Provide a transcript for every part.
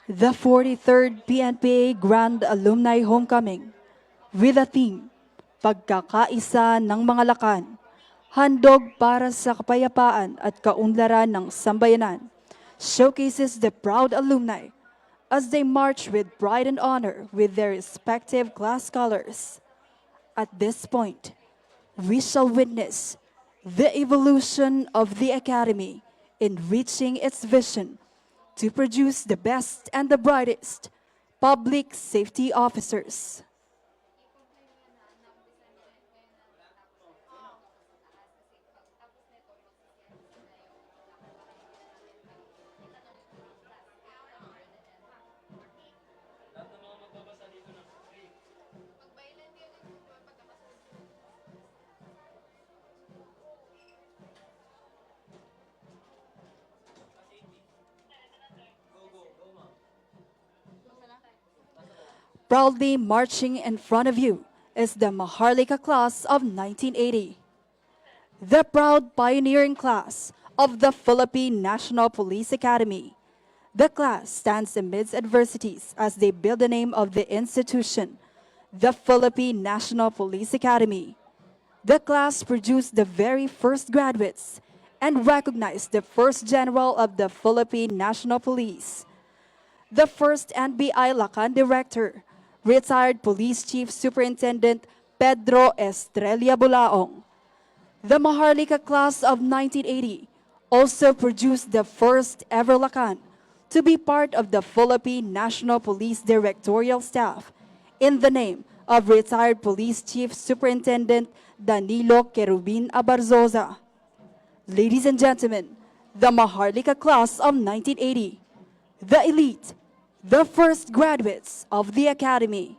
The 43rd PNPA Grand Alumni Homecoming with a theme, Pagkakaisa ng mga Lakan, Handog para sa Kapayapaan at Kaunlaran ng Sambayanan, showcases the proud alumni as they march with pride and honor with their respective class colors. At this point, we shall witness the evolution of the Academy in reaching its vision to produce the best and the brightest public safety officers. Proudly marching in front of you is the Maharlika class of 1980, the proud pioneering class of the Philippine National Police Academy. The class stands amidst adversities as they build the name of the institution, the Philippine National Police Academy. The class produced the very first graduates and recognized the first general of the Philippine National Police, the first NBI Lakan director, retired Police Chief Superintendent Pedro Estrella Bulaong. The Maharlika class of 1980 also produced the first ever Lakan to be part of the Philippine National Police Directorial Staff in the name of retired Police Chief Superintendent Danilo Kerubin Abarzosa. Ladies and gentlemen, the Maharlika class of 1980, the elite, the first graduates of the Academy.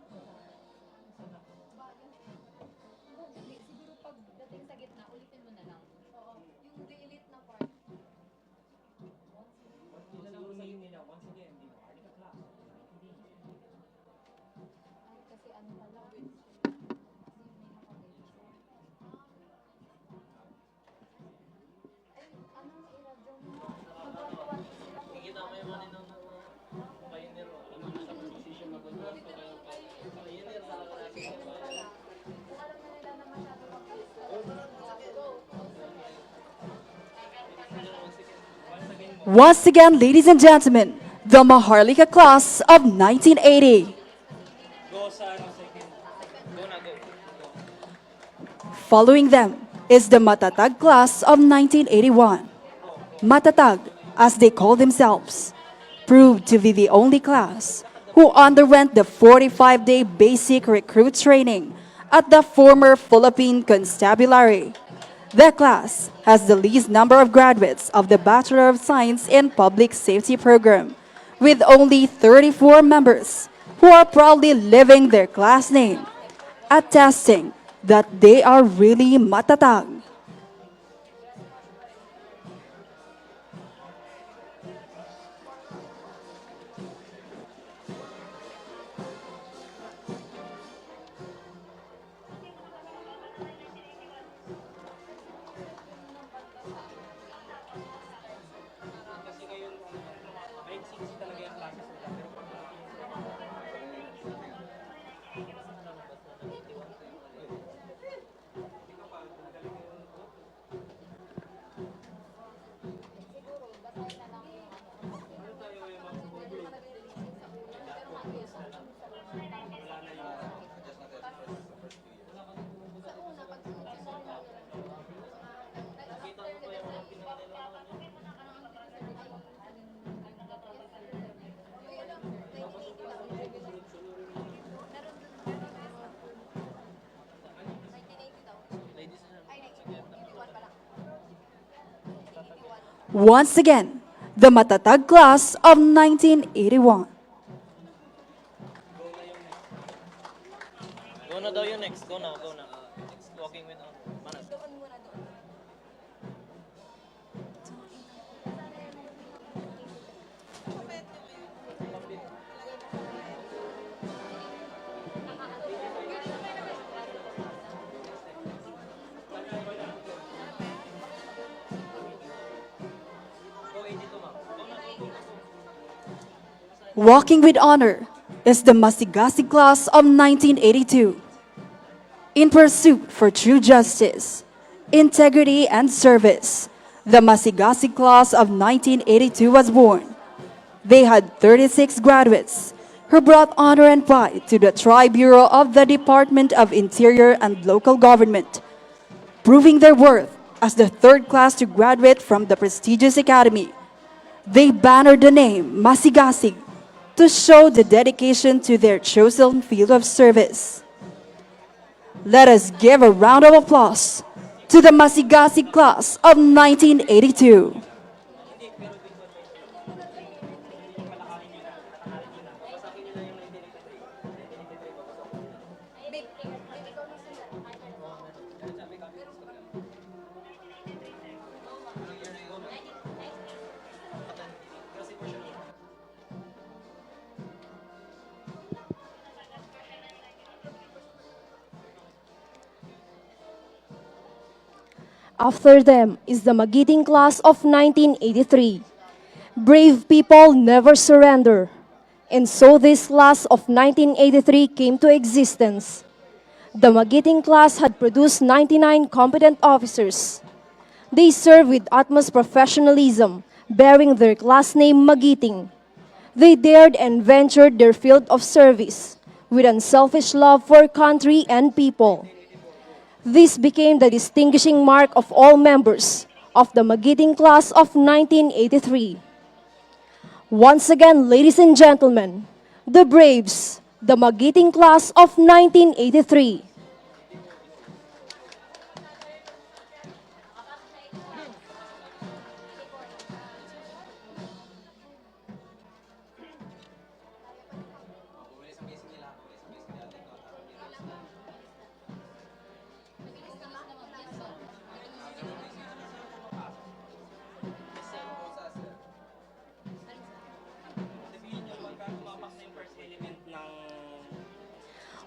Once again, ladies and gentlemen, the Maharlika class of 1980. Following them is the Matatag class of 1981. Matatag, as they call themselves, proved to be the only class who underwent the 45-day basic recruit training at the former Philippine Constabulary. The class has the least number of graduates of the Bachelor of Science in Public Safety program, with only 34 members who are proudly living their class name, attesting that they are really matatag. Once again, the Matatag class of 1981. Go na daw yung next. Go na, go na. Next, walking with Manas. Go 82, ma'am. Go na. Walking with honor is the Masigasig class of 1982. In pursuit for true justice, integrity, and service, the Masigasig class of 1982 was born. They had 36 graduates who brought honor and pride to the Tri-Bureau of the Department of Interior and Local Government, proving their worth as the third class to graduate from the prestigious academy. They bannered the name Masigasig to show the dedication to their chosen field of service. Let us give a round of applause to the Masigasig class of 1982. After them is the Magiting class of 1983. Brave people never surrender. And so this class of 1983 came to existence. The Magiting class had produced 99 competent officers. They served with utmost professionalism, bearing their class name Magiting. They dared and ventured their field of service with unselfish love for country and people. This became the distinguishing mark of all members of the Magiting class of 1983. Once again, ladies and gentlemen, the Braves, the Magiting class of 1983.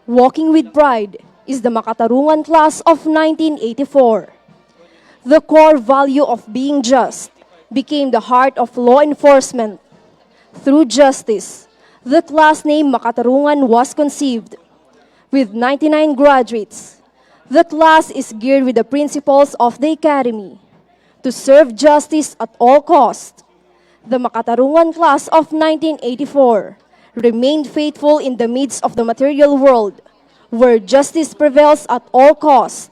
Walking with Pride is the Makatarungan class of 1984. The core value of being just became the heart of law enforcement. Through justice, the class name Makatarungan was conceived. With 99 graduates, the class is geared with the principles of the Academy to serve justice at all costs. The Makatarungan class of 1984 remained faithful in the midst of the material world, where justice prevails at all costs.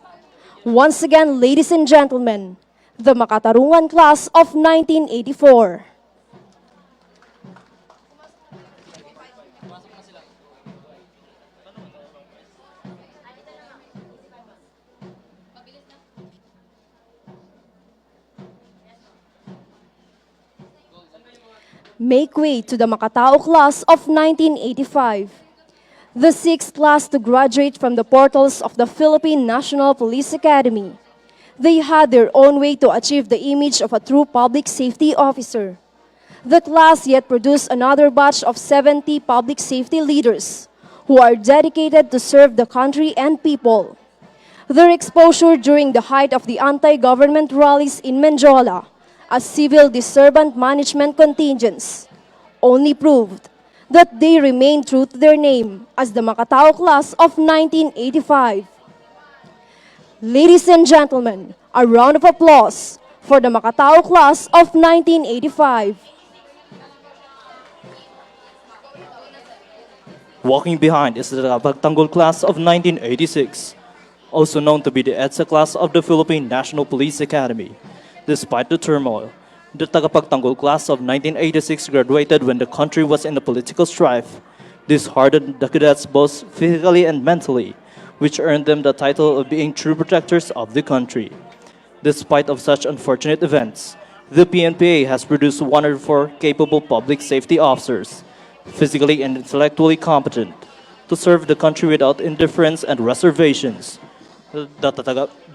Once again, ladies and gentlemen, the Makatarungan class of 1984. Make way to the Makatao class of 1985. The sixth class to graduate from the portals of the Philippine National Police Academy. They had their own way to achieve the image of a true public safety officer. The class yet produced another batch of 70 public safety leaders who are dedicated to serve the country and people. Their exposure during the height of the anti-government rallies in Menjola as civil disturbance management contingents only proved that they remained true to their name as the Makatao class of 1985. Ladies and gentlemen, a round of applause for the Makatao class of 1985. Walking behind is the Pagtanggol class of 1986, also known to be the EDSA class of the Philippine National Police Academy. Despite the turmoil, the Tagapagtanggol class of 1986 graduated when the country was in a political strife. This hardened the cadets both physically and mentally, which earned them the title of being true protectors of the country. Despite of such unfortunate events, the PNPA has produced 104 capable public safety officers, physically and intellectually competent, to serve the country without indifference and reservations. The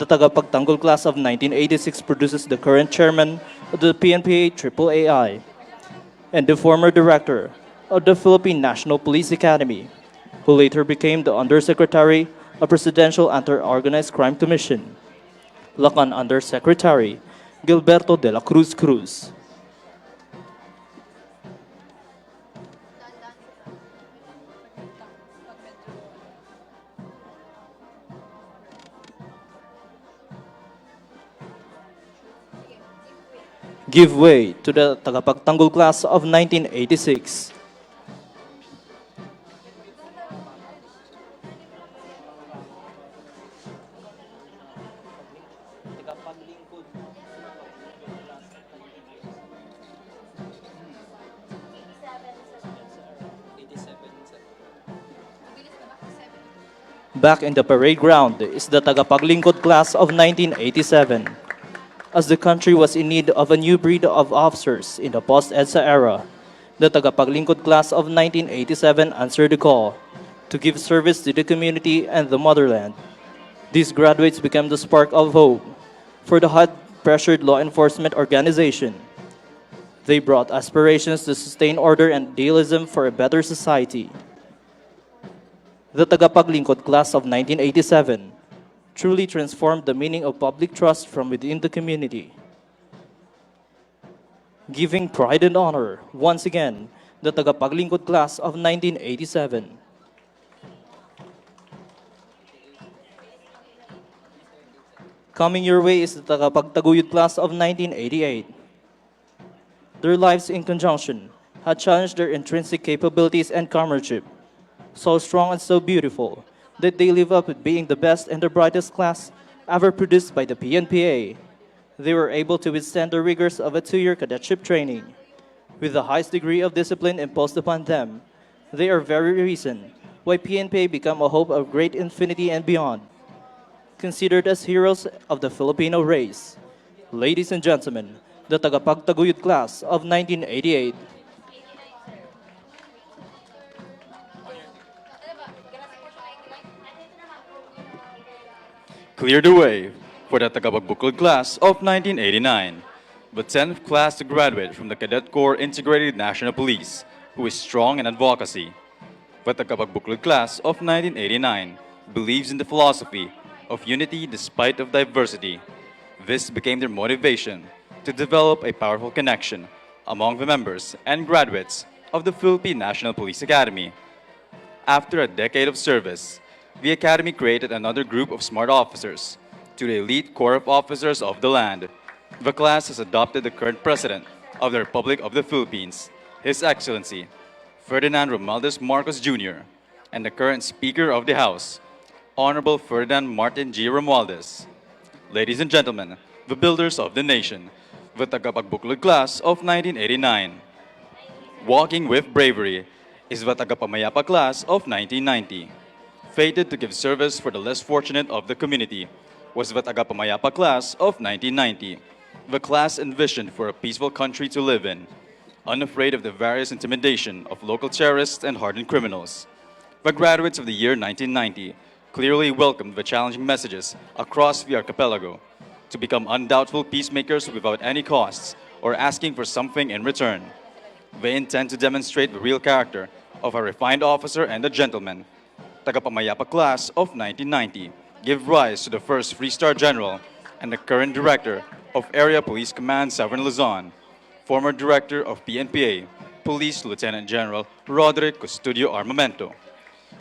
Tagapagtanggol class of 1986 produces the current chairman of the PNPA AAAI and the former director of the Philippine National Police Academy, who later became the Undersecretary of Presidential Anti-Organized Crime Commission, Lakan Undersecretary Gilberto de la Cruz Cruz. Give way to the tagapagtanggol class of 1986. Back in the parade ground is the tagapaglingkod class of 1987. As the country was in need of a new breed of officers in the post-EDSA era, the tagapaglingkod class of 1987 answered the call to give service to the community and the motherland. These graduates became the spark of hope for the hard-pressured law enforcement organization. They brought aspirations to sustain order and idealism for a better society. The tagapaglingkod class of 1987 truly transformed the meaning of public trust from within the community. Giving pride and honor, once again, the tagapaglingkod class of 1987. Coming your way is the tagapagtaguyod class of 1988. Their lives in conjunction had challenged their intrinsic capabilities and comradeship, so strong and so beautiful that they live up to being the best and the brightest class ever produced by the PNPA. They were able to withstand the rigors of a 2-year cadetship training. With the highest degree of discipline imposed upon them, they are very reason why PNPA became a hope of great infinity and beyond. Considered as heroes of the Filipino race, ladies and gentlemen, the tagapagtaguyod class of 1988. Cleared the way for the tagapagbuklod class of 1989, the 10th class to graduate from the Cadet Corps Integrated National Police, who is strong in advocacy. The tagapagbuklod class of 1989 believes in the philosophy of unity despite of diversity. This became their motivation to develop a powerful connection among the members and graduates of the Philippine National Police Academy. After a decade of service, the Academy created another group of smart officers to the elite corps of officers of the land. The class has adopted the current President of the Republic of the Philippines, His Excellency Ferdinand Romualdez Marcos Jr., and the current Speaker of the House, Honorable Ferdinand Martin G. Romualdez. Ladies and gentlemen, the builders of the nation, the tagapagbuklod class of 1989. Walking with bravery is the tagapamayapa class of 1990. Fated to give service for the less fortunate of the community was the tagapamayapa class of 1990. The class envisioned for a peaceful country to live in, unafraid of the various intimidation of local terrorists and hardened criminals. The graduates of the year 1990 clearly welcomed the challenging messages across the archipelago to become undoubtful peacemakers without any costs or asking for something in return. They intend to demonstrate the real character of a refined officer and a gentleman. Tagapamayapa class of 1990 give rise to the first 3-star general and the current director of Area Police Command Southern Luzon, former director of PNPA, Police Lieutenant General Roderick Custodio Armamento.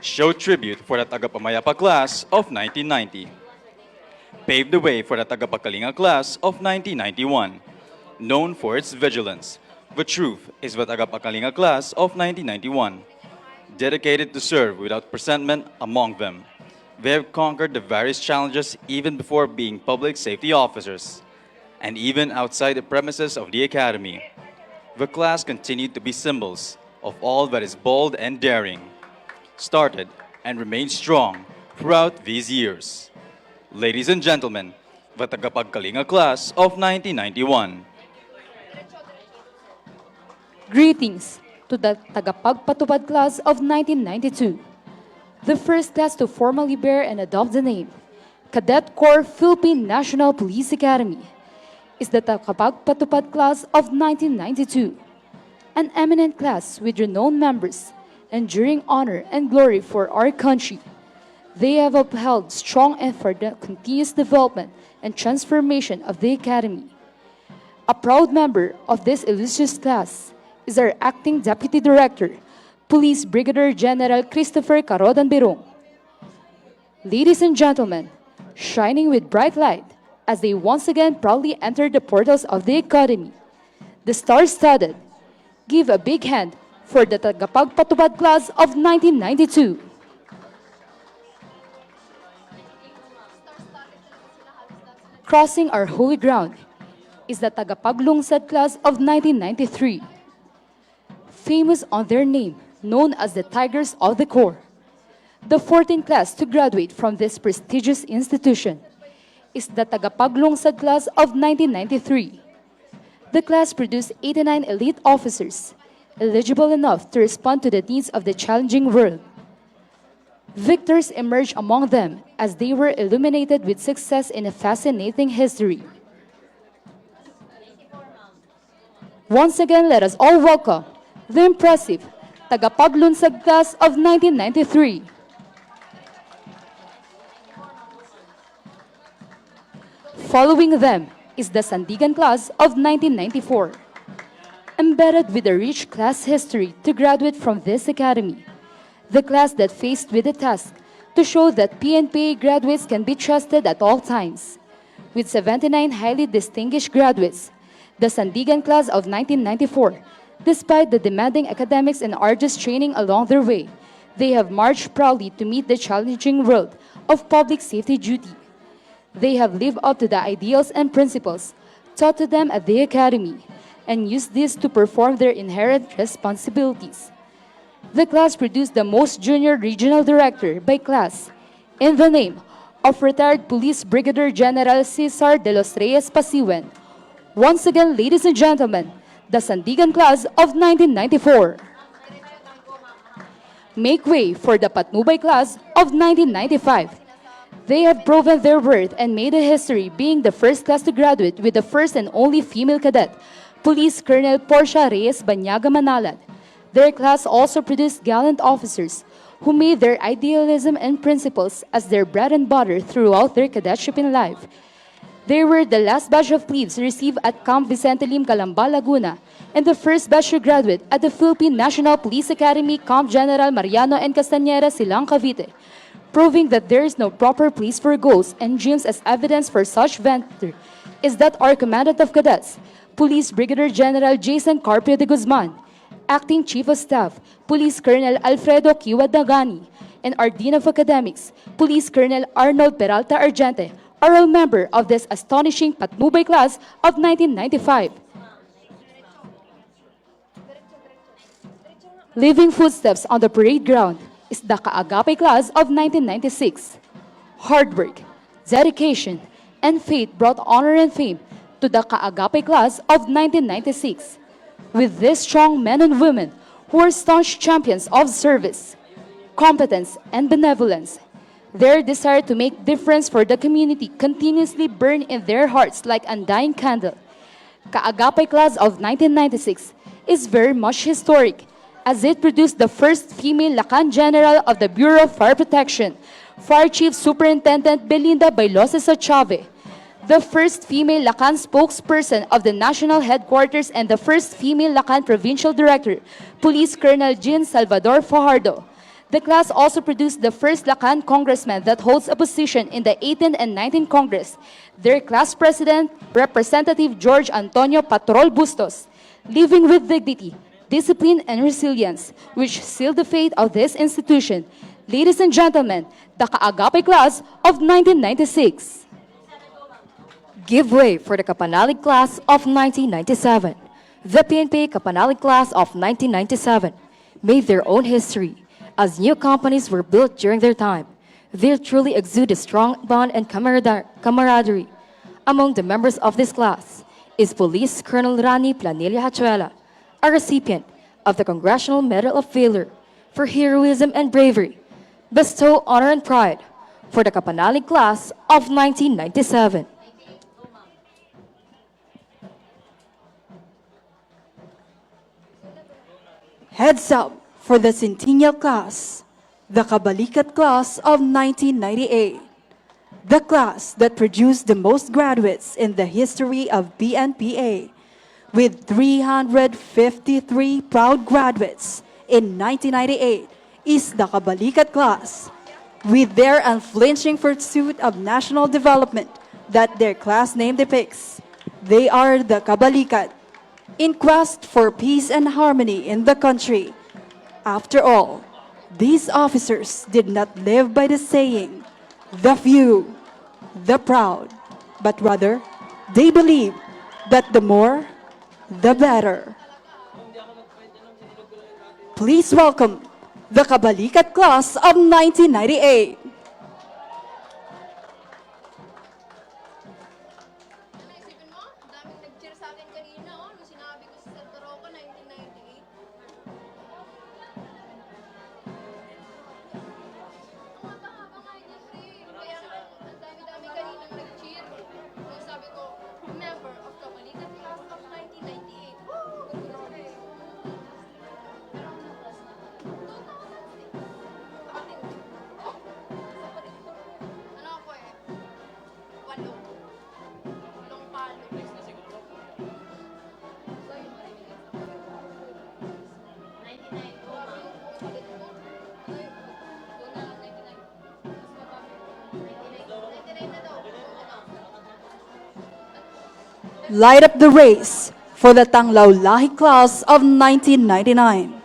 Show tribute for the tagapamayapa class of 1990. Paved the way for the tagapagkalinga class of 1991. Known for its vigilance, the truth is the tagapagkalinga class of 1991. Dedicated to serve without presentment among them. They have conquered the various challenges even before being public safety officers, and even outside the premises of the Academy. The class continued to be symbols of all that is bold and daring, started and remained strong throughout these years. Ladies and gentlemen, the tagapagkalinga class of 1991. Greetings to the Tagapagpatupad class of 1992, the first class to formally bear and adopt the name Cadet Corps Philippine National Police Academy, is the Tagapagpatupad class of 1992, an eminent class with renowned members, enduring honor and glory for our country. They have upheld strong effort for the continuous development and transformation of the Academy. A proud member of this illustrious class is our Acting Deputy Director, Police Brigadier General Christopher Carodan Birong. Ladies and gentlemen, shining with bright light as they once again proudly enter the portals of the Academy, the star-studded. Give a big hand for the tagapagpatubad class of 1992. Crossing our holy ground is the tagapaglungsad class of 1993. Famous on their name, known as the Tigers of the Corps. The 14th class to graduate from this prestigious institution is the tagapaglungsad class of 1993. The class produced 89 elite officers, eligible enough to respond to the needs of the challenging world. Victors emerged among them as they were illuminated with success in a fascinating history. Once again, let us all welcome the impressive tagapaglunsad class of 1993. Following them is the Sandigan class of 1994. Embedded with a rich class history to graduate from this academy, the class that faced with the task to show that PNPA graduates can be trusted at all times. With 79 highly distinguished graduates, the Sandigan class of 1994, despite the demanding academics and arduous training along their way, they have marched proudly to meet the challenging world of public safety duty. They have lived up to the ideals and principles taught to them at the academy and used this to perform their inherent responsibilities. The class produced the most junior regional director by class in the name of retired Police Brigadier General Cesar de los Reyes Pasiwen. Once again, ladies and gentlemen, the Sandigan class of 1994. Make way for the Patnubay class of 1995. They have proven their worth and made a history being the first class to graduate with the first and only female cadet, Police Colonel Portia Reyes Banyaga Manalad. Their class also produced gallant officers who made their idealism and principles as their bread and butter throughout their cadetship in life. They were the last batch of plebes received at Camp Vicente Lim, Calamba, Laguna, and the first batch to graduate at the Philippine National Police Academy, Camp General Mariano and Castañeda, Silang, Cavite, proving that there is no proper place for goals and dreams as evidence for such venture is that our Commandant of Cadets, Police Brigadier General Jason Carpio de Guzman, Acting Chief of Staff, Police Colonel Alfredo Kiwa Dagani, and our Dean of Academics, Police Colonel Arnold Peralta Argente, are all members of this astonishing Patnubay class of 1995. Leaving footsteps on the parade ground is the Kaagapay class of 1996. Hard work, dedication, and faith brought honor and fame to the Kaagapay class of 1996. With these strong men and women who are staunch champions of service, competence, and benevolence, their desire to make difference for the community continuously burn in their hearts like undying candle. Kaagapay class of 1996 is very much historic as it produced the first female Lakan General of the Bureau of Fire Protection, Fire Chief Superintendent Belinda Bailosa Chave, the first female Lakan spokesperson of the national headquarters and the first female Lakan Provincial Director, Police Colonel Jean Salvador Fajardo. The class also produced the first Lakan congressman that holds a position in the 18th and 19th Congress, their class president, Representative George Antonio Patrol Bustos, living with dignity, discipline, and resilience, which sealed the fate of this institution. Ladies and gentlemen, the Kaagapay class of 1996. Give way for the Kapanalig class of 1997. The PNPA Kapanalig class of 1997 made their own history as new companies were built during their time. They truly exude a strong bond and camaraderie. Among the members of this class is Police Colonel Rani Planilla Hachuela, a recipient of the Congressional Medal of Valor for heroism and bravery. Bestow honor and pride for the Kapanalig class of 1997. Heads up for the Centennial class, the Kabalikat class of 1998. The class that produced the most graduates in the history of PNPA, with 353 proud graduates in 1998, is the Kabalikat class. With their unflinching pursuit of national development that their class name depicts, they are the Kabalikat. in quest for peace and harmony in the country. After all, these officers did not live by the saying, the few, the proud, but rather they believed that the more, the better. Please welcome the Kabalikat class of 1998. Naisipin mo, ang daming nag-cheer sa akin kanina, oh, nung sinabi ko sa Santa Roca, 1998. Ang haba-haba nga niya, Sri. Kaya nga, ang dami-dami kaninang nag-cheer. Nung sabi ko, member of Kabalikat class of 1998. Woo! Pero ang class na, 2006. Bakit? Oh, sa palit ko. Ano ako eh? Walo. Walong palo. So, yun pa rin yung 99. Grabe yung palit ko. Ano yun? Doon na, 99. Mas mababa. 99 na daw. Light up the race for the Tanglaw Lahi class of 1999.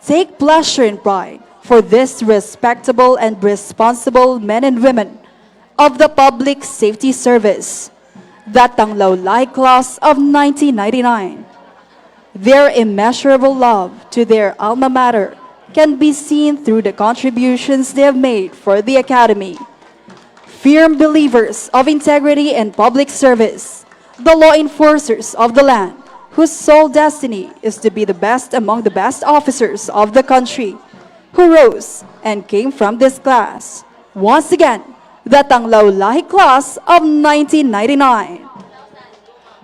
Take pleasure and pride for this respectable and responsible men and women of the Public Safety Service, the Tanglaw Lahi class of 1999. Their immeasurable love to their alma mater can be seen through the contributions they have made for the Academy. Firm believers of integrity and public service, the law enforcers of the land, whose sole destiny is to be the best among the best officers of the country, who rose and came from this class. Once again, the Tanglaw Lahi class of 1999.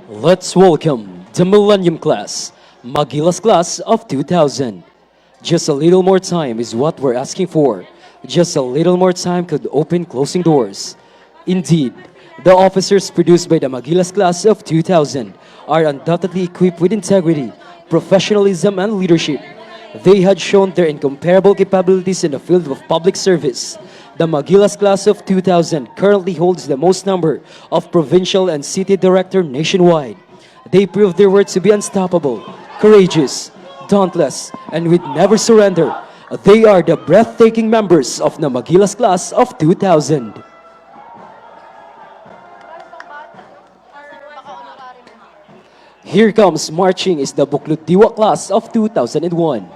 Let's welcome the Millennium Class, Magilas Class of 2000. Just a little more time is what we're asking for. Just a little more time could open closing doors. Indeed, the officers produced by the Magilas Class of 2000 are undoubtedly equipped with integrity, professionalism, and leadership. They had shown their incomparable capabilities in the field of public service. The Magilas Class of 2000 currently holds the most number of provincial and city director nationwide. They proved their worth to be unstoppable, courageous, dauntless, and with never surrender. They are the breathtaking members of the Magilas Class of 2000. Here comes marching is the Buklod Diwa Class of 2001.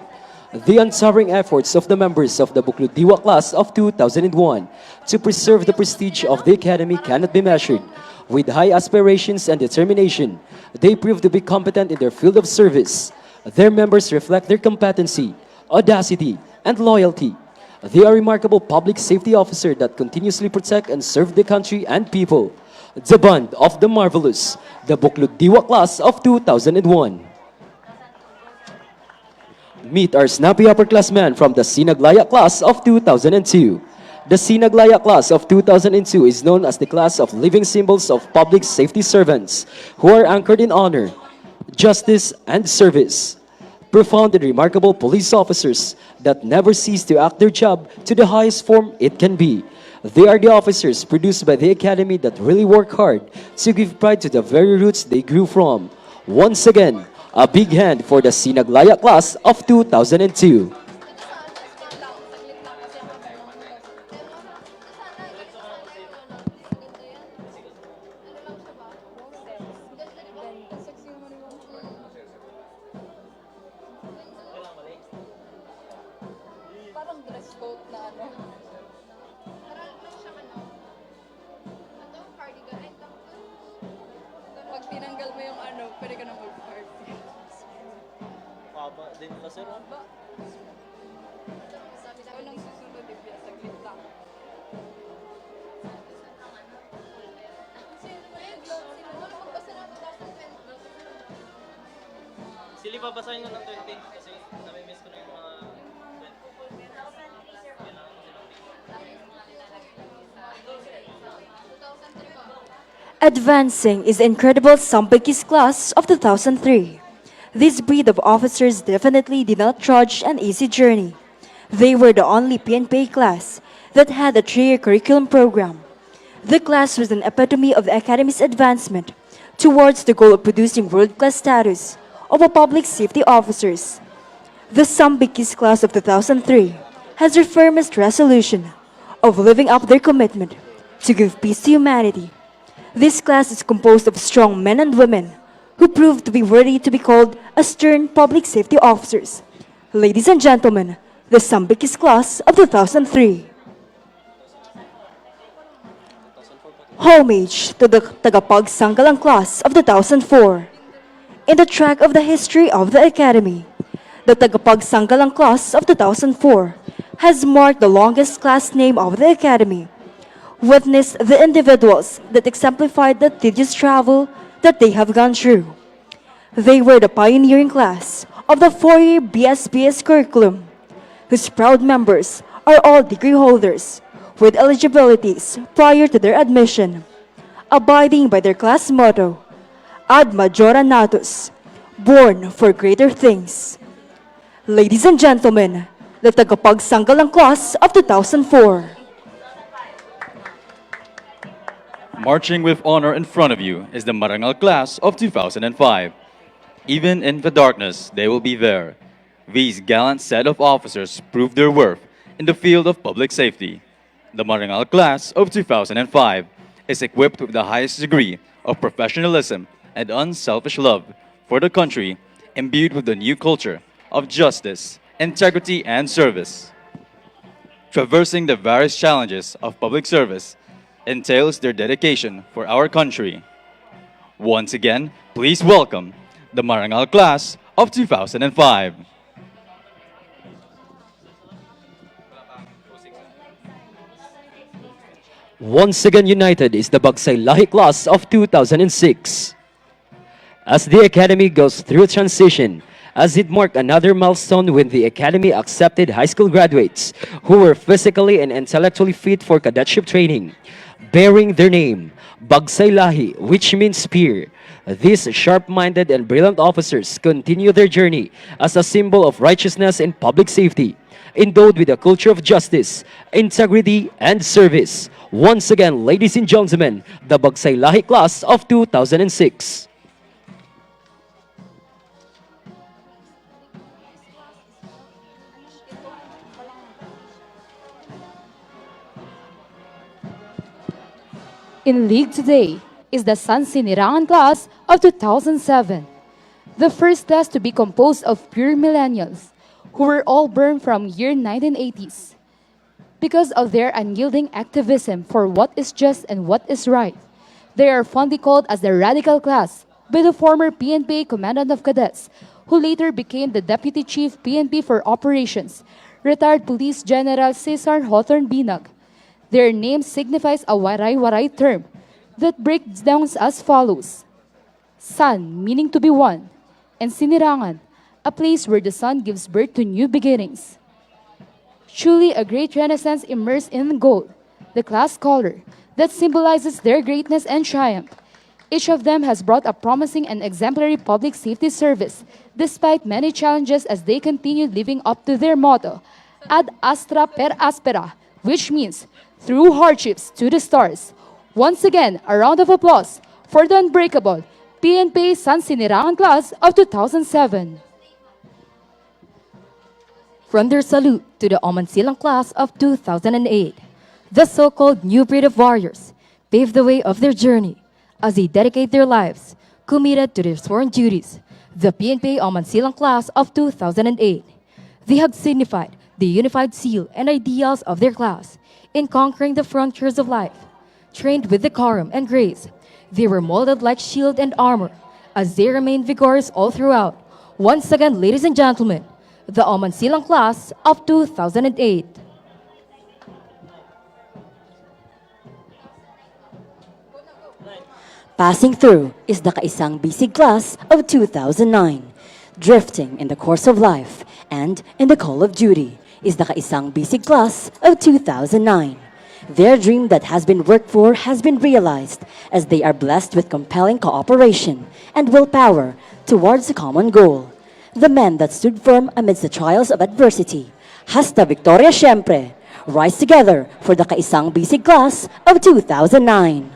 The untiring efforts of the members of the Buklod Diwa Class of 2001 to preserve the prestige of the Academy cannot be measured. With high aspirations and determination, they prove to be competent in their field of service. Their members reflect their competency, audacity, and loyalty. They are remarkable public safety officers that continuously protect and serve the country and people. The Band of the Marvelous, the Buklod Diwa Class of 2001. Meet our snappy upperclassmen from the Sinaglaya Class of 2002. The Sinaglaya Class of 2002 is known as the class of living symbols of public safety servants who are anchored in honor, justice, and service. Profound and remarkable police officers that never cease to act their job to the highest form it can be. They are the officers produced by the Academy that really work hard to give pride to the very roots they grew from. Once again, a big hand for the Sinaglaya Class of 2002. Parang dress coat na ano. Parang lang siyang ano. Ito, cardigan. Ay, tawag ko. Pag tinanggal mo yung ano, pwede ka na mag-party. Papa din ba sir? Ba? Sabi sa akin, susunod yung saglit lang. Sino ba yun? Sino ba? Magbasa na 2020. Sili babasahin ko ng 20 kasi nami-miss ko na yung mga Advancing is the incredible Sambakis class of 2003. This breed of officers definitely did not trudge an easy journey. They were the only PNPA class that had a 3-year curriculum program. The class was an epitome of the Academy's advancement, towards the goal of producing world-class status of a public safety officers. The Sambikis class of 2003 has their firmest resolution of living up their commitment to give peace to humanity. This class is composed of strong men and women who proved to be worthy to be called as stern public safety officers. Ladies and gentlemen, the Sambikis class of 2003. Homage to the Tagapagsanggalang class of 2004. In the track of the history of the Academy, the Tagapagsanggalang class of 2004 has marked the longest class name of the Academy. Witness the individuals that exemplified the tedious travel that they have gone through. They were the pioneering class of the 4-year BSBS curriculum, whose proud members are all degree holders with eligibilities prior to their admission, abiding by their class motto, Ad Majora Natus, born for greater things. Ladies and gentlemen, the Tagapagsanggalang class of 2004. Marching with honor in front of you is the Marangal class of 2005. Even in the darkness, they will be there. These gallant set of officers prove their worth in the field of public safety. The Marangal class of 2005 is equipped with the highest degree of professionalism and unselfish love for the country, imbued with the new culture of justice, integrity, and service. Traversing the various challenges of public service entails their dedication for our country. Once again, please welcome the Marangal class of 2005. Once again united is the Bagsay Lahi class of 2006. As the Academy goes through transition, as it marked another milestone when the Academy accepted high school graduates who were physically and intellectually fit for cadetship training, bearing their name, Bagsay Lahi, which means spear. These sharp-minded and brilliant officers continue their journey as a symbol of righteousness and public safety, endowed with a culture of justice, integrity, and service. Once again, ladies and gentlemen, the Bagsay Lahi class of 2006. In league today is the San Sinirangan class of 2007, the first class to be composed of pure millennials who were all born from year 1980s. Because of their unyielding activism for what is just and what is right, they are fondly called as the radical class by the former PNPA Commandant of Cadets, who later became the Deputy Chief PNP for Operations, retired Police General Cesar Hawthorne Binag. Their name signifies a waray-waray term that breaks down as follows. San, meaning to be one, and Sinirangan, a place where the sun gives birth to new beginnings. Truly a great renaissance immersed in gold, the class color that symbolizes their greatness and triumph. Each of them has brought a promising and exemplary public safety service, despite many challenges as they continue living up to their motto, Ad Astra per Aspera, which means through hardships to the stars. Once again, a round of applause for the unbreakable PNPA San Sinirangan class of 2007. From their salute to the Omansilang class of 2008, the so-called new breed of warriors paved the way of their journey as they dedicate their lives, committed to their sworn duties. The PNPA Omansilang class of 2008, they have signified the unified seal and ideals of their class in conquering the frontiers of life. Trained with decorum and grace, they were molded like shield and armor as they remained vigorous all throughout. Once again, ladies and gentlemen, the Omansilang class of 2008. Passing through is the Kaisang Bisig class of 2009. Drifting in the course of life and in the call of duty is the Kaisang Bisig class of 2009. Their dream that has been worked for has been realized as they are blessed with compelling cooperation and willpower towards a common goal. The men that stood firm amidst the trials of adversity. Hasta Victoria Siempre. Rise together for the Kaisang Bisig class of 2009.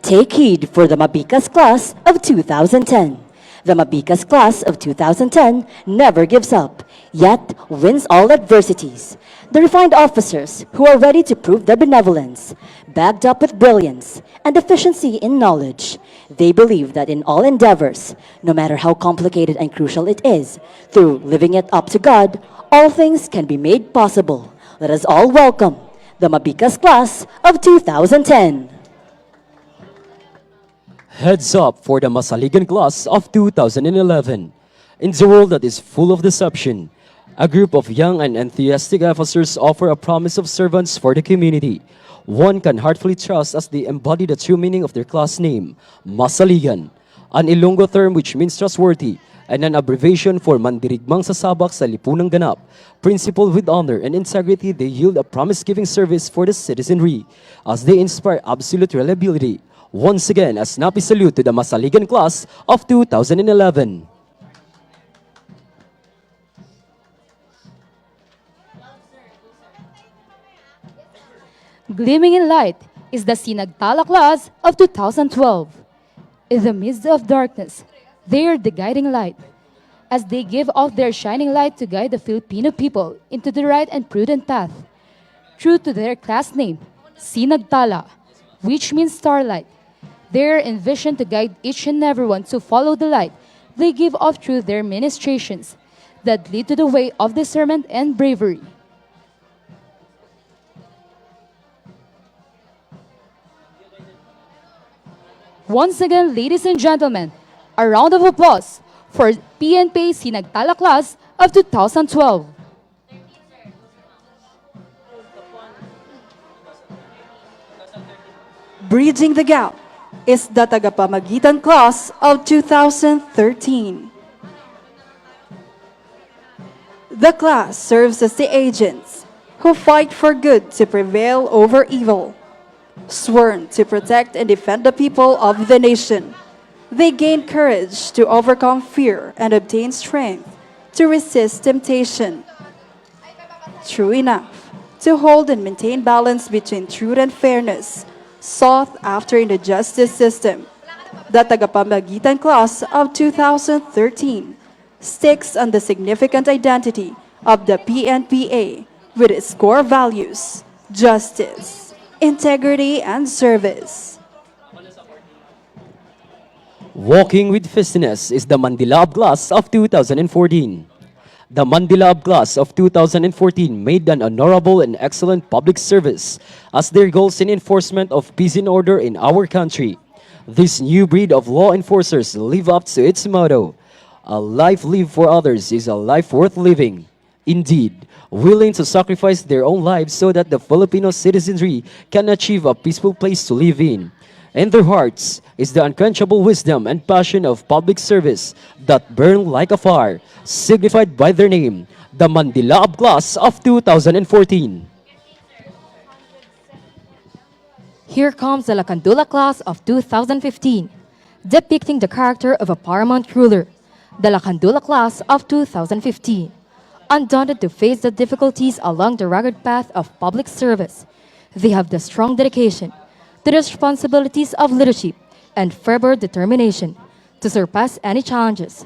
Take heed for the Mabikas class of 2010. The Mabikas class of 2010 never gives up, yet wins all adversities. The refined officers who are ready to prove their benevolence, backed up with brilliance and efficiency in knowledge. They believe that in all endeavors, no matter how complicated and crucial it is, through living it up to God, all things can be made possible. Let us all welcome the Mabikas class of 2010. Heads up for the Masaligan class of 2011. In the world that is full of deception, a group of young and enthusiastic officers offer a promise of servants for the community. One can heartfully trust as they embody the true meaning of their class name, Masaligan, an Ilonggo term which means trustworthy and an abbreviation for mandirigmang sasabak sa lipunang ganap. Principled with honor and integrity, they yield a promise-giving service for the citizenry as they inspire absolute reliability. Once again, a snappy salute to the Masaligan class of 2011. Gleaming in light is the Sinagtala class of 2012. In the midst of darkness, they are the guiding light, as they give off their shining light to guide the Filipino people into the right and prudent path. True to their class name, Sinagtala, which means starlight, they are envisioned to guide each and everyone to follow the light they give off through their ministrations that lead to the way of discernment and bravery. Once again, ladies and gentlemen, a round of applause for PNPA Sinagtala class of 2012. Bridging the gap is the Tagapamagitan class of 2013. The class serves as the agents who fight for good to prevail over evil. Sworn to protect and defend the people of the nation, they gain courage to overcome fear and obtain strength to resist temptation. True enough to hold and maintain balance between truth and fairness, sought after in the justice system. The Tagapamagitan class of 2013 sticks on the significant identity of the PNPA with its core values, justice, integrity, and service. Walking with festiness is the Mandilab class of 2014. The Mandilab class of 2014 made an honorable and excellent public service as their goals in enforcement of peace and order in our country. This new breed of law enforcers live up to its motto, "A life lived for others is a life worth living." Indeed, willing to sacrifice their own lives so that the Filipino citizenry can achieve a peaceful place to live in. In their hearts is the unquenchable wisdom and passion of public service that burn like a fire, signified by their name, the Mandilab class of 2014. Here comes the Lacandula class of 2015, depicting the character of a paramount ruler. The Lacandula class of 2015, undaunted to face the difficulties along the rugged path of public service. They have the strong dedication to the responsibilities of leadership and fervor determination to surpass any challenges.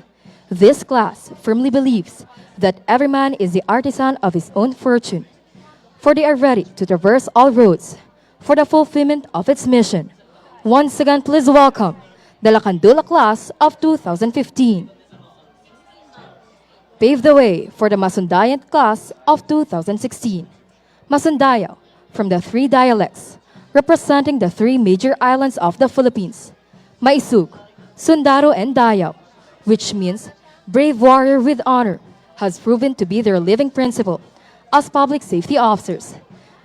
This class firmly believes that every man is the artisan of his own fortune, for they are ready to traverse all roads for the fulfillment of its mission. Once again, please welcome the Lacandula class of 2015. Pave the way for the Masundayan class of 2016. Masundayo, from the three dialects, representing the three major islands of the Philippines, Maisug, Sundaro, and Dayaw, which means brave warrior with honor, has proven to be their living principle as public safety officers.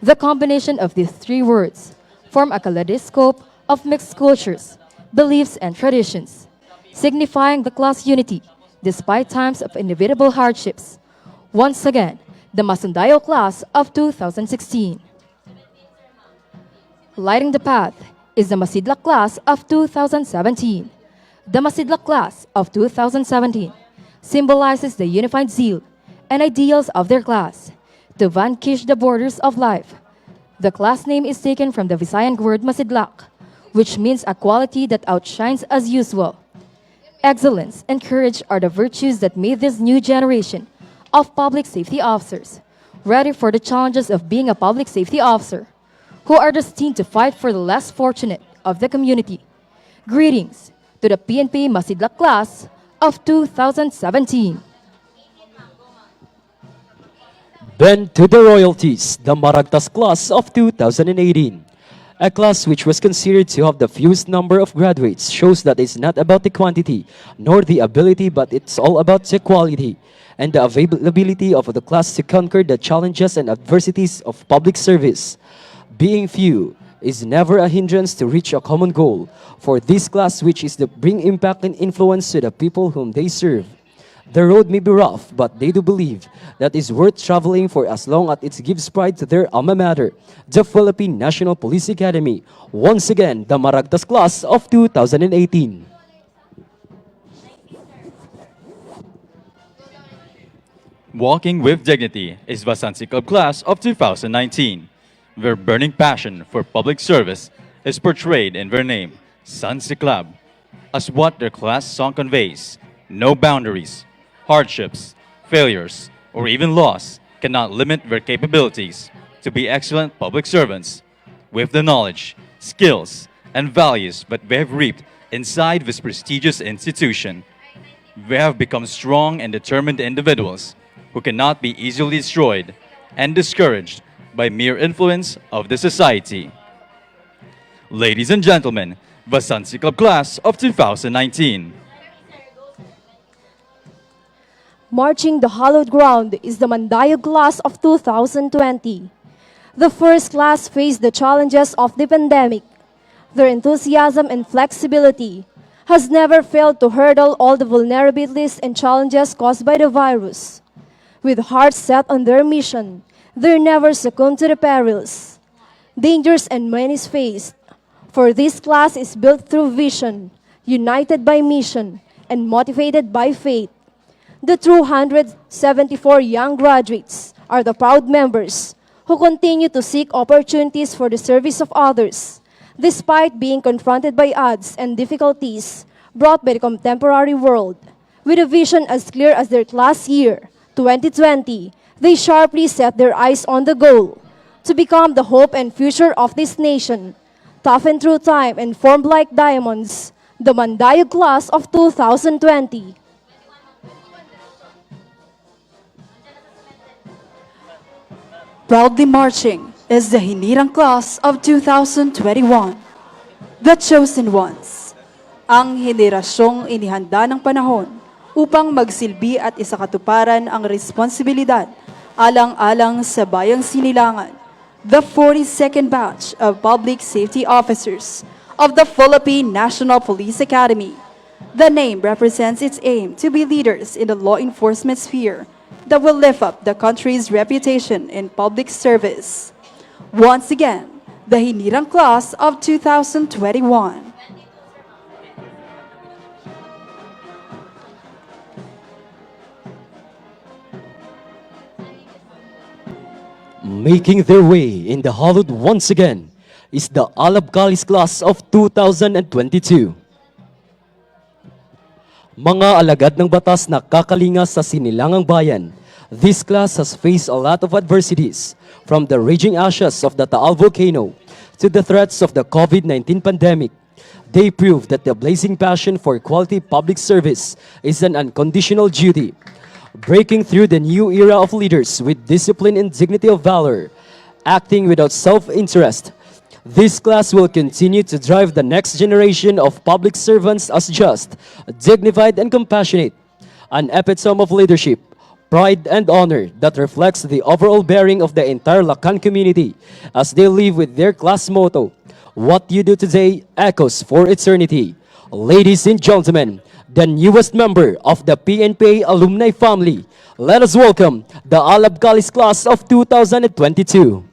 The combination of these three words form a kaleidoscope of mixed cultures, beliefs, and traditions, signifying the class unity despite times of inevitable hardships. Once again, the Masundayo class of 2016. Lighting the path is the Masidlak class of 2017. The Masidlak class of 2017 symbolizes the unified zeal and ideals of their class to vanquish the borders of life. The class name is taken from the Visayan word Masidlak, which means a quality that outshines as usual. Excellence and courage are the virtues that made this new generation of public safety officers ready for the challenges of being a public safety officer, who are destined to fight for the less fortunate of the community. Greetings to the PNPA Masidlak class of 2017. Then to the royalties, the Maragtas class of 2018. A class which was considered to have the fewest number of graduates shows that it's not about the quantity nor the ability, but it's all about the quality and the availability of the class to conquer the challenges and adversities of public service. Being few is never a hindrance to reach a common goal for this class, which is to bring impact and influence to the people whom they serve. The road may be rough, but they do believe that it's worth traveling for as long as it gives pride to their alma mater, the Philippine National Police Academy. Once again, the Maragtas class of 2018. Walking with Dignity is Vasansi Club class of 2019. Their burning passion for public service is portrayed in their name, Sansi Club, as what their class song conveys. No boundaries, hardships, failures, or even loss cannot limit their capabilities to be excellent public servants. With the knowledge, skills, and values that they have reaped inside this prestigious institution, they have become strong and determined individuals who cannot be easily destroyed and discouraged by mere influence of the society. Ladies and gentlemen, the Sansi Club class of 2019. Marching the hallowed ground is the Mandayog class of 2020. The first class faced the challenges of the pandemic. Their enthusiasm and flexibility has never failed to hurdle all the vulnerabilities and challenges caused by the virus. With hearts set on their mission, they never succumb to the perils, dangers, and menace faced. For this class is built through vision, united by mission, and motivated by faith. The 274 young graduates are the proud members who continue to seek opportunities for the service of others, despite being confronted by odds and difficulties brought by the contemporary world. With a vision as clear as their class year, 2020, they sharply set their eyes on the goal to become the hope and future of this nation. Toughened through time and formed like diamonds, the Mandayog class of 2020. Proudly marching is the Hinirang class of 2021. The Chosen Ones, ang henerasyong inihanda ng panahon upang magsilbi at isakatuparan ang responsibilidad alang-alang sa bayang sinilangan. The 42nd batch of Public Safety Officers of the Philippine National Police Academy. The name represents its aim to be leaders in the law enforcement sphere that will lift up the country's reputation in public service. Once again, the Hinirang class of 2021. Making their way in the hallowed once again is the Alabcalis class of 2022. Mga alagad ng batas na kakalinga sa sinilangang bayan, this class has faced a lot of adversities, from the raging ashes of the Taal volcano to the threats of the COVID-19 pandemic. They prove that the blazing passion for quality public service is an unconditional duty. Breaking through the new era of leaders with discipline and dignity of valor, acting without self-interest, this class will continue to drive the next generation of public servants as just, dignified, and compassionate, an epitome of leadership, pride, and honor that reflects the overall bearing of the entire Lakan community as they live with their class motto, "What you do today echoes for eternity." Ladies and gentlemen, the newest member of the PNPA alumni family, let us welcome the Alabcalis class of 2022.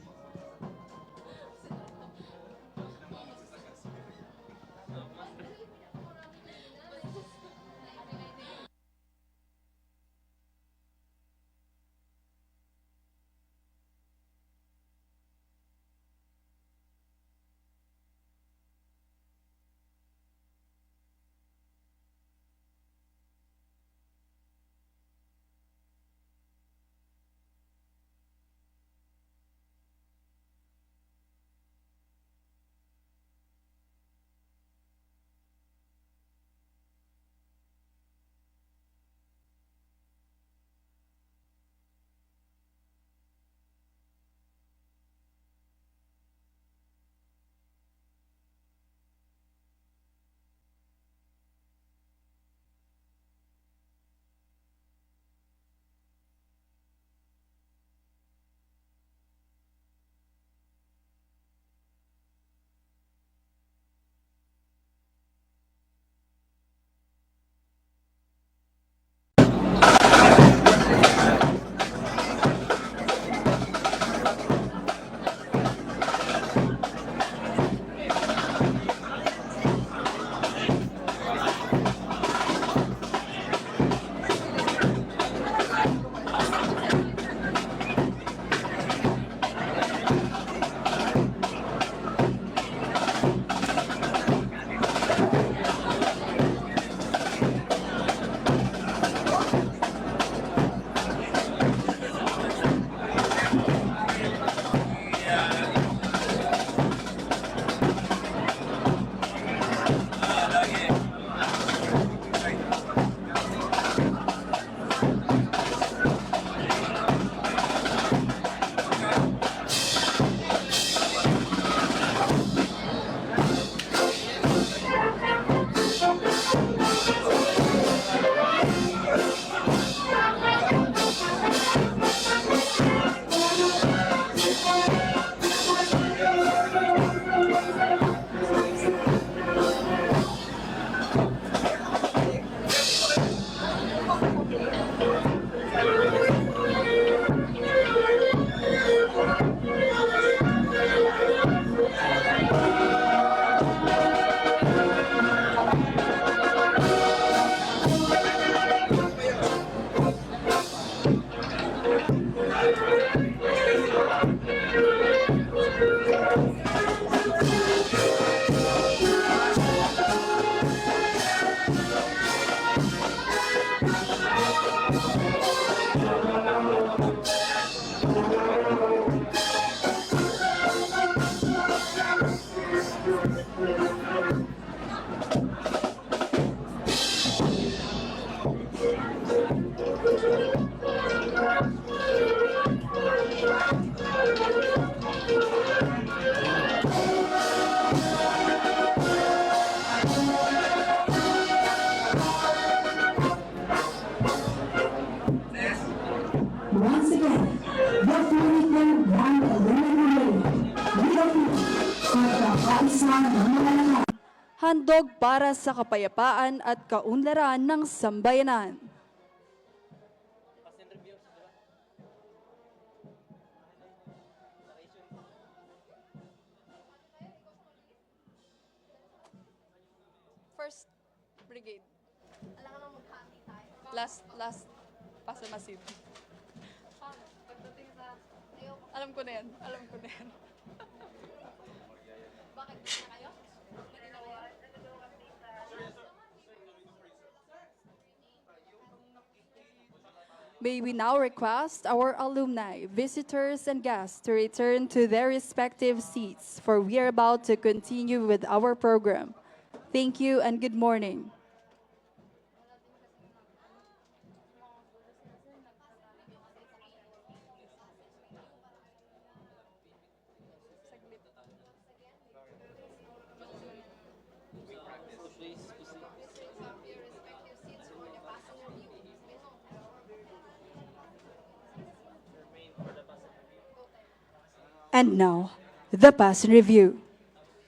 once again, the Philippine Grand Alumni Pagkakaisa ng mga Lakan. Handog para sa kapayapaan at kaunlaran ng sambayanan. First brigade. Alam mo maghati tayo. Last pasamasid. Pagdating sa alam ko na yan. Bakit hindi na kayo? May we now request our alumni, visitors, and guests to return to their respective seats, for we are about to continue with our program. Thank you and good morning. And now, the pass and review.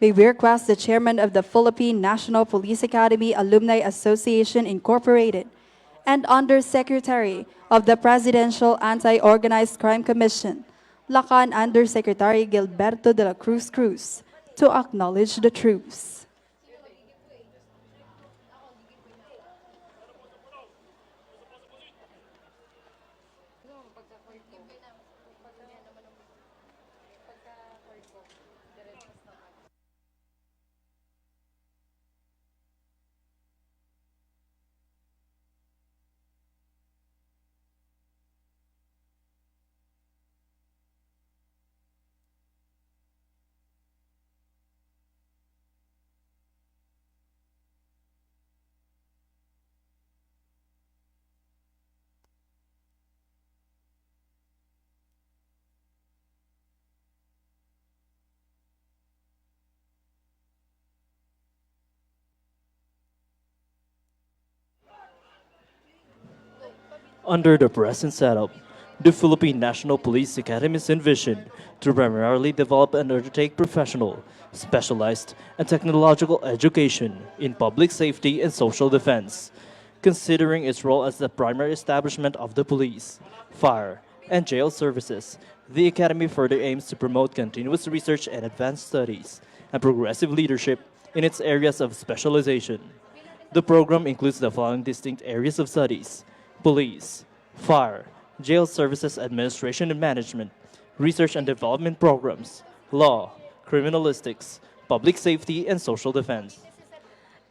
May we request the chairman of the Philippine National Police Academy Alumni Association Incorporated and Undersecretary of the Presidential Anti-Organized Crime Commission, Lakan Undersecretary Gilberto de la Cruz Cruz, to acknowledge the truce. Under the present setup, the Philippine National Police Academy is envisioned to primarily develop and undertake professional, specialized, and technological education in public safety and social defense. Considering its role as the primary establishment of the police, fire, and jail services, the Academy further aims to promote continuous research and advanced studies and progressive leadership in its areas of specialization. The program includes the following distinct areas of studies: police, fire, jail services administration and management, research and development programs, law, criminalistics, public safety, and social defense.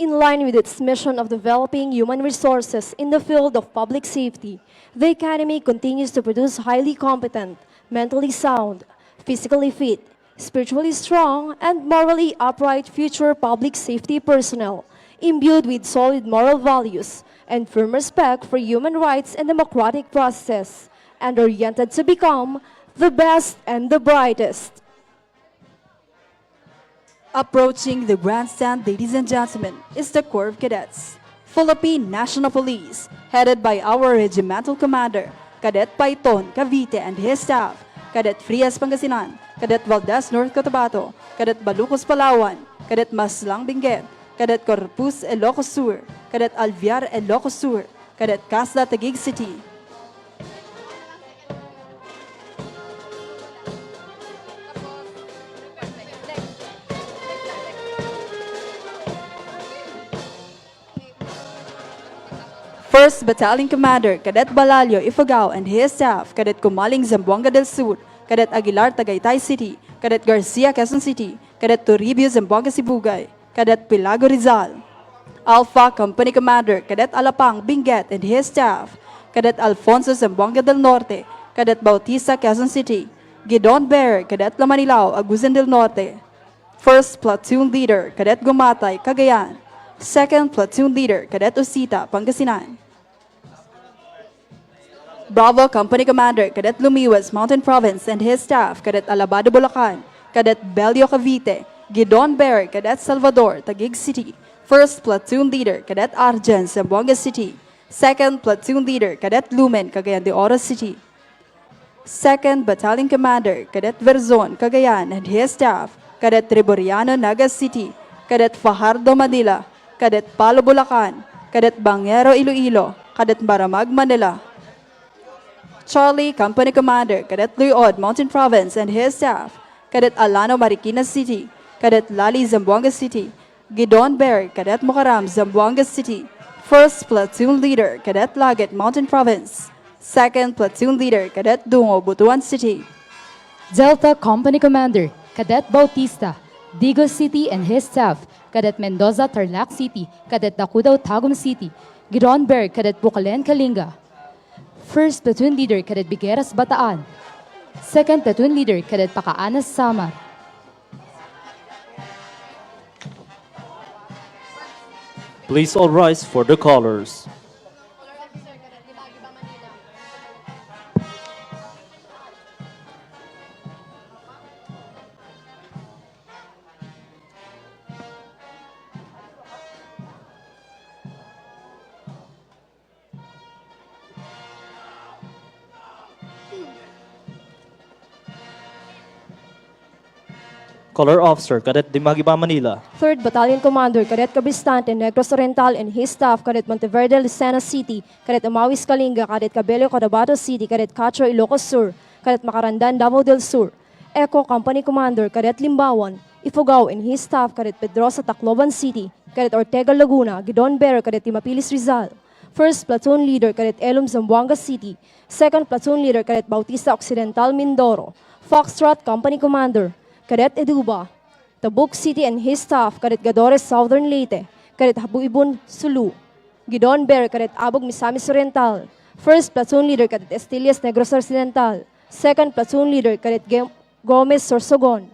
In line with its mission of developing human resources in the field of public safety, the Academy continues to produce highly competent, mentally sound, physically fit, spiritually strong, and morally upright future public safety personnel, imbued with solid moral values and firm respect for human rights and democratic processes, and oriented to become the best and the brightest. Approaching the grandstand, ladies and gentlemen, is the Corps of Cadets, Philippine National Police, headed by our regimental commander, Cadet Paiton Cavite and his staff, Cadet Frias Pangasinan, Cadet Valdez North Cotabato, Cadet Balucos Palawan, Cadet Maslang Benguet, Cadet Corpus Ilocos Sur, Cadet Alviar Ilocos Sur, Cadet Casla Taguig City. First Battalion Commander, Cadet Balalio Ifugao and his staff, Cadet Kumaling Zamboanga del Sur, Cadet Aguilar Tagaytay City, Cadet Garcia Quezon City, Cadet Toribio Zamboanga Sibugay, Cadet Pilago Rizal. Alpha Company Commander, Cadet Alapang Benguet and his staff, Cadet Alfonso Zamboanga del Norte, Cadet Bautista Quezon City, Gidon Bear, Cadet Lamanilao, Agusan del Norte. First Platoon Leader, Cadet Gumatay, Cagayan. Second Platoon Leader, Cadet Osita, Pangasinan. Bravo Company Commander, Cadet Lumiwas, Mountain Province and his staff, Cadet Alabado Bulacan, Cadet Belio Cavite, Gidon Bear, Cadet Salvador, Taguig City. First Platoon Leader, Cadet Arjan, Zamboanga City. Second Platoon Leader, Cadet Lumen, Cagayan de Oro City. 2nd Battalion Commander Cadet Verzon Cagayan and his staff, Cadet Triboriano Nagas City, Cadet Fajardo Manila, Cadet Palo Bulacan, Cadet Bangero Iloilo, Cadet Maramag Manila. Charlie Company Commander Cadet Luod Mountain Province and his staff, Cadet Alano Marikina City, Cadet Lali Zamboanga City, Gidon Bear Cadet Mukaram Zamboanga City, 1st Platoon Leader Cadet Lagat Mountain Province, 2nd Platoon Leader Cadet Dungo Butuan City. Delta Company Commander Cadet Bautista, Digos City and his staff, Cadet Mendoza Tarlac City, Cadet Dacudaw Tagum City, Giron Bear Cadet Bukalen Kalinga. 1st Platoon Leader Cadet Bigueras Bataan, 2nd Platoon Leader Cadet Pacaanas Samar. Please all rise for the colors. Color Officer Cadet Dimagiba Manila. 3rd Battalion Commander Cadet Cabistante Negros Oriental and his staff, Cadet Monteverde Lucena City, Cadet Amawis Kalinga, Cadet Cabello Cotabato City, Cadet Cacho Ilocos Sur, Cadet Macarandan Davao del Sur. Eco Company Commander Cadet Limbawan, Ifugao and his staff, Cadet Pedrosa Tacloban City, Cadet Ortega Laguna, Gidon Bero, Cadet Timapilis Rizal. 1st Platoon Leader Cadet Elum Zamboanga City, 2nd Platoon Leader Cadet Bautista Occidental Mindoro. Foxtrot Company Commander Cadet Eduba, Tabuk City and his staff, Cadet Gadores Southern Leyte, Cadet Habuibon Sulu, Gidon Bear, Cadet Abog Misamis Oriental, 1st Platoon Leader Cadet Estillas Negros Occidental, 2nd Platoon Leader Cadet Gomez Sorsogon,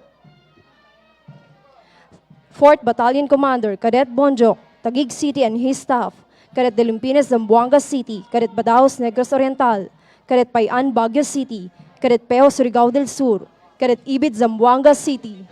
4th Battalion Commander Cadet Bonjok, Taguig City and his staff, Cadet Delimpines Zamboanga City, Cadet Badaos Negros Oriental, Cadet Payan Baguio City, Cadet Peo Surigao del Sur, Cadet Ibid Zamboanga City.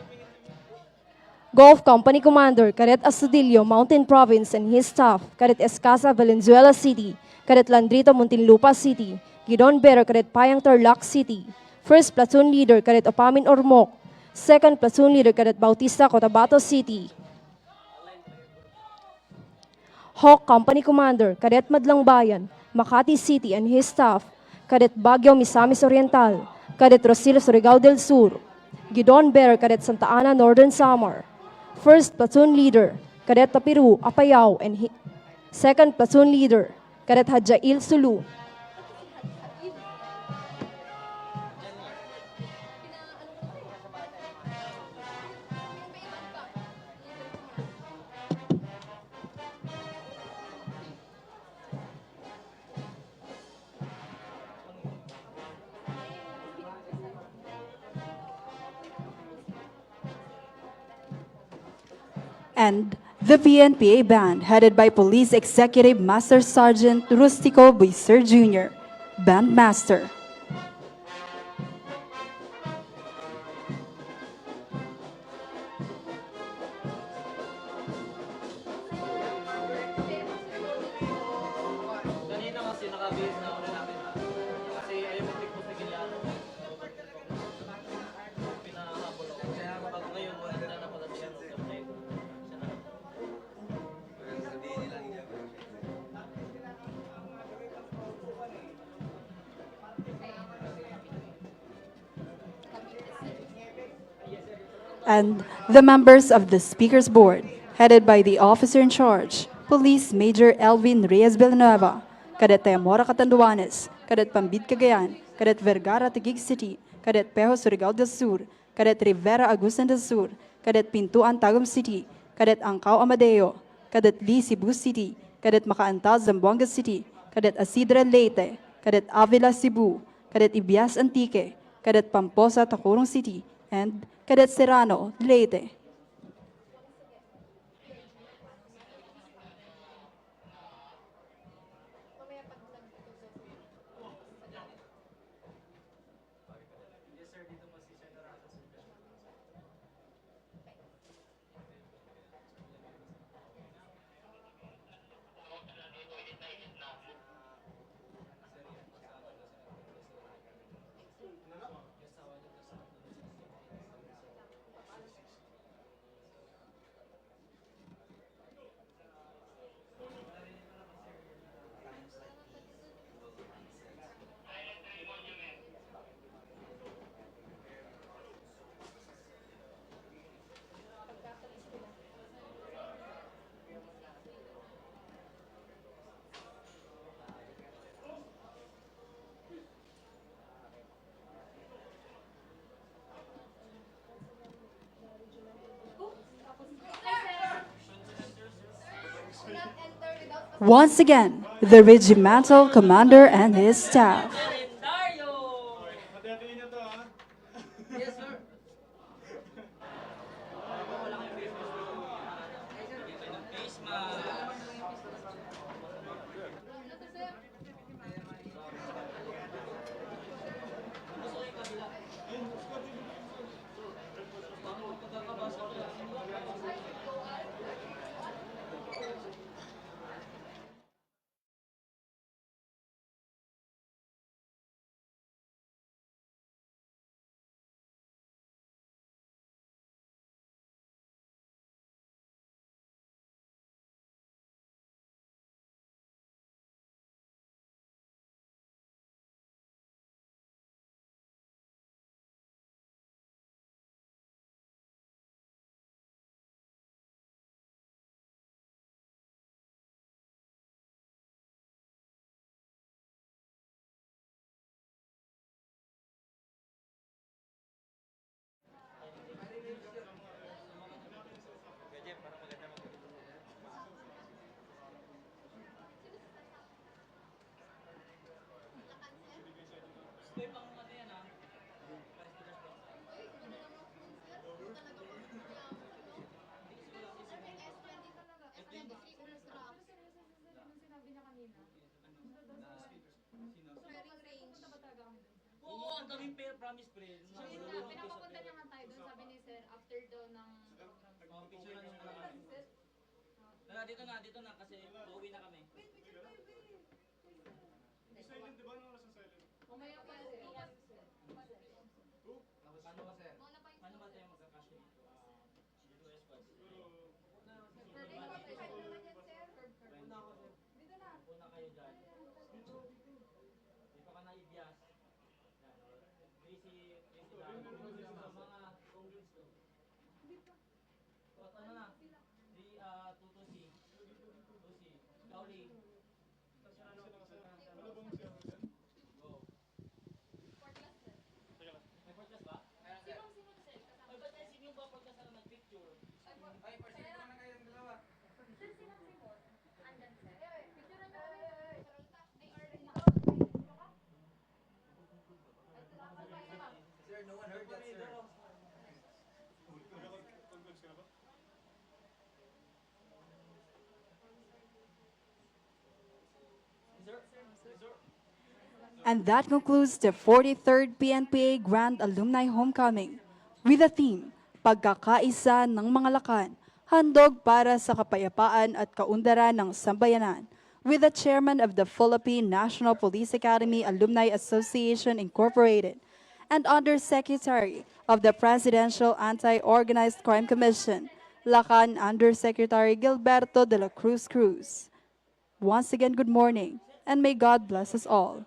Golf Company Commander Cadet Astudillo Mountain Province and his staff, Cadet Escasa Valenzuela City, Cadet Landrito Muntinlupa City, Gidon Bero Cadet Payang Tarlac City, 1st Platoon Leader Cadet Opamin Ormoc, 2nd Platoon Leader Cadet Bautista Cotabato City. Hawk Company Commander Cadet Madlang Bayan, Makati City and his staff, Cadet Baguio Misamis Oriental, Cadet Rosillo Surigao del Sur, Gidon Bear Cadet Santa Ana Northern Samar, 1st Platoon Leader Cadet Tapiru Apayao and 2nd Platoon Leader Cadet Hadjail Sulu. And the PNPA Band, headed by Police Executive Master Sergeant Rustico Buiser Jr., Bandmaster. And the members of the Speakers Board, headed by the officer in charge, Police Major Elvin Reyes Villanueva, Cadet Tayamora Catanduanes, Cadet Pambid Cagayan, Cadet Vergara Taguig City, Cadet Pejo Surigao del Sur, Cadet Rivera Agusan del Sur, Cadet Pintuan Tagum City, Cadet Angkao Amadeo, Cadet Lee Cebu City, Cadet Makaantal Zamboanga City, Cadet Asidra Leyte, Cadet Avila Cebu, Cadet Ibias Antique, Cadet Pamposa Tacurong City, and Cadet Serrano Leyte. Once again, the regimental commander and his staff. Pinapapunta niya nga tayo doon, sabi ni Sir, after daw ng Mamaya pa Sir. And that concludes the 43rd PNPA Grand Alumni Homecoming with the theme, Pagkakaisa ng mga Lakan, Handog para sa Kapayapaan at Kaunlaran ng Sambayanan, with the chairman of the Philippine National Police Academy Alumni Association Incorporated and Undersecretary of the Presidential Anti-Organized Crime Commission, Lakan Undersecretary Gilberto de la Cruz Cruz. Once again, good morning, and may God bless us all.